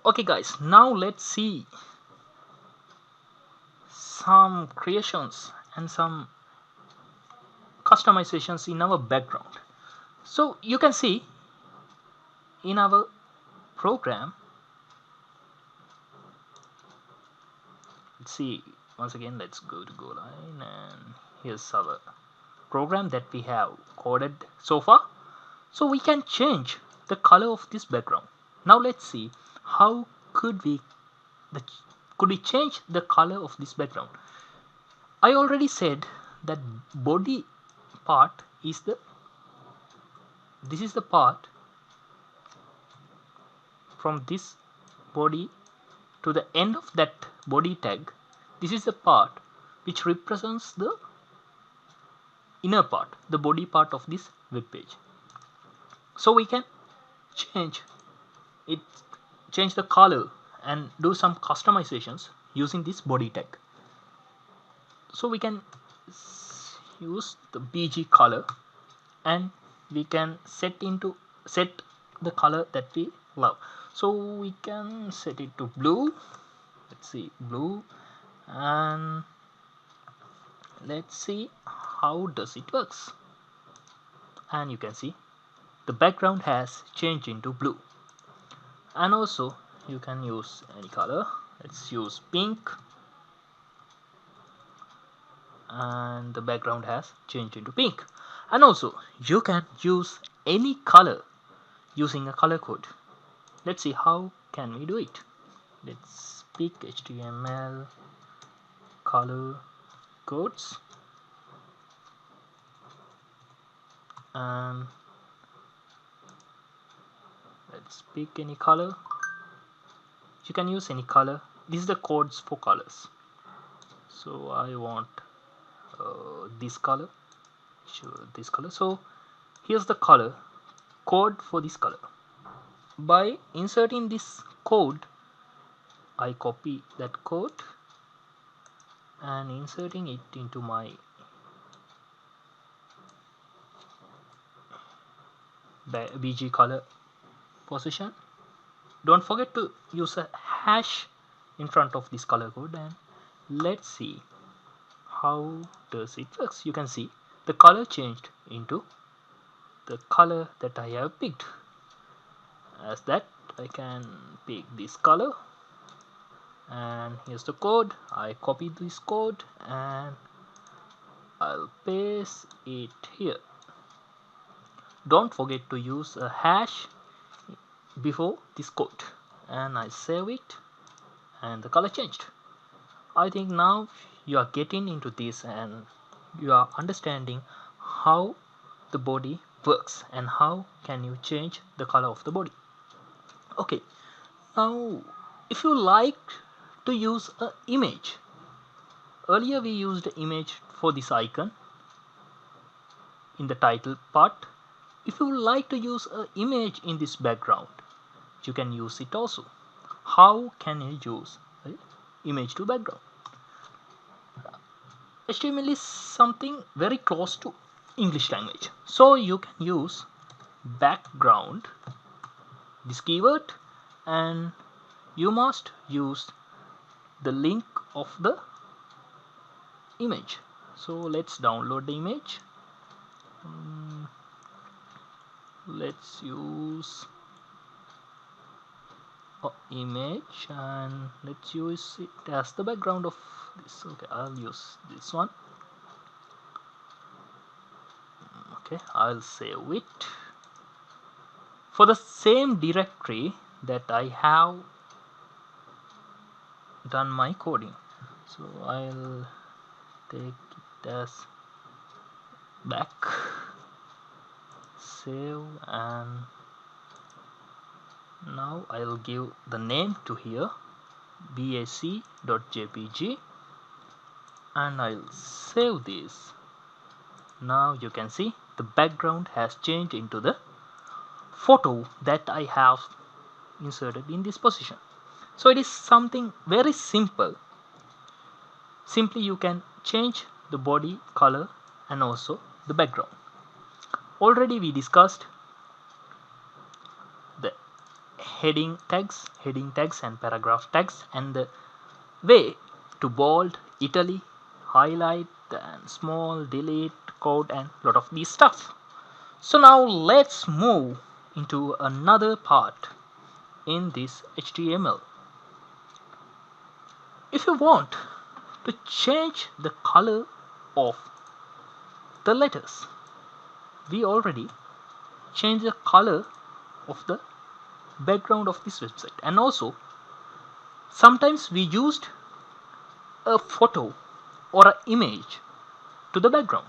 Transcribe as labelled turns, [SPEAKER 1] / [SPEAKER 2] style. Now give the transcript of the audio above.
[SPEAKER 1] Okay guys, now let's see some creations and some customizations in our background. So you can see in our program, let's see once again, let's go to GoLine, and here's our program that we have coded so far. So we can change the color of this background. Now let's see how the, could we change the color of this background. I already said that body part is this is the part from this body to the end of that body tag. This is the part which represents the inner part, the body part of this web page. So we can change it, change the color and do some customizations using this body tag. So we can use the BG color and we can set the color that we love. So we can set it to blue. Let's see, blue, and let's see how does it works. And you can see the background has changed into blue. And also you can use any color. Let's use pink, and the background has changed into pink. And also you can use any color using a color code. Let's see how can we do it. Let's pick HTML color codes, and let's pick any color. You can use any color. This is the codes for colors. So I want this color, sure, this color. So here's the color code for this color. By inserting this code, I copy that code and inserting it into my BG color position. Don't forget to use a hash in front of this color code, and let's see how does it works. You can see the color changed into the color that I have picked. As that, I can pick this color, and here's the code. I copy this code and I'll paste it here. Don't forget to use a hash before this code, and I save it, and the color changed. I think now you are getting into this and you are understanding how the body works and how can you change the color of the body. Okay, now if you like to use an image, earlier we used an image for this icon in the title part. If you like to use an image in this background, you can use it also. How can you use an image to background? HTML is something very close to English language, so you can use background, this keyword, and you must use the link of the image. So let's download the image. Let's use image and let's use it as the background of this. Okay, I'll use this one. Okay, I'll save it for the same directory that I have done my coding. So I'll take it as back, save, and now I'll give the name to here, bac.jpg, and I'll save this. Now you can see the background has changed into the photo that I have inserted in this position. So it is something very simple. Simply you can change the body color and also the background. Already we discussed the heading tags and paragraph tags, and the way to bold, Italy, highlight, and small, delete, code, and lot of these stuff. So now let's move into another part in this HTML. If you want to change the color of the letters, we already changed the color of the background of this website, and also sometimes we used a photo or an image to the background.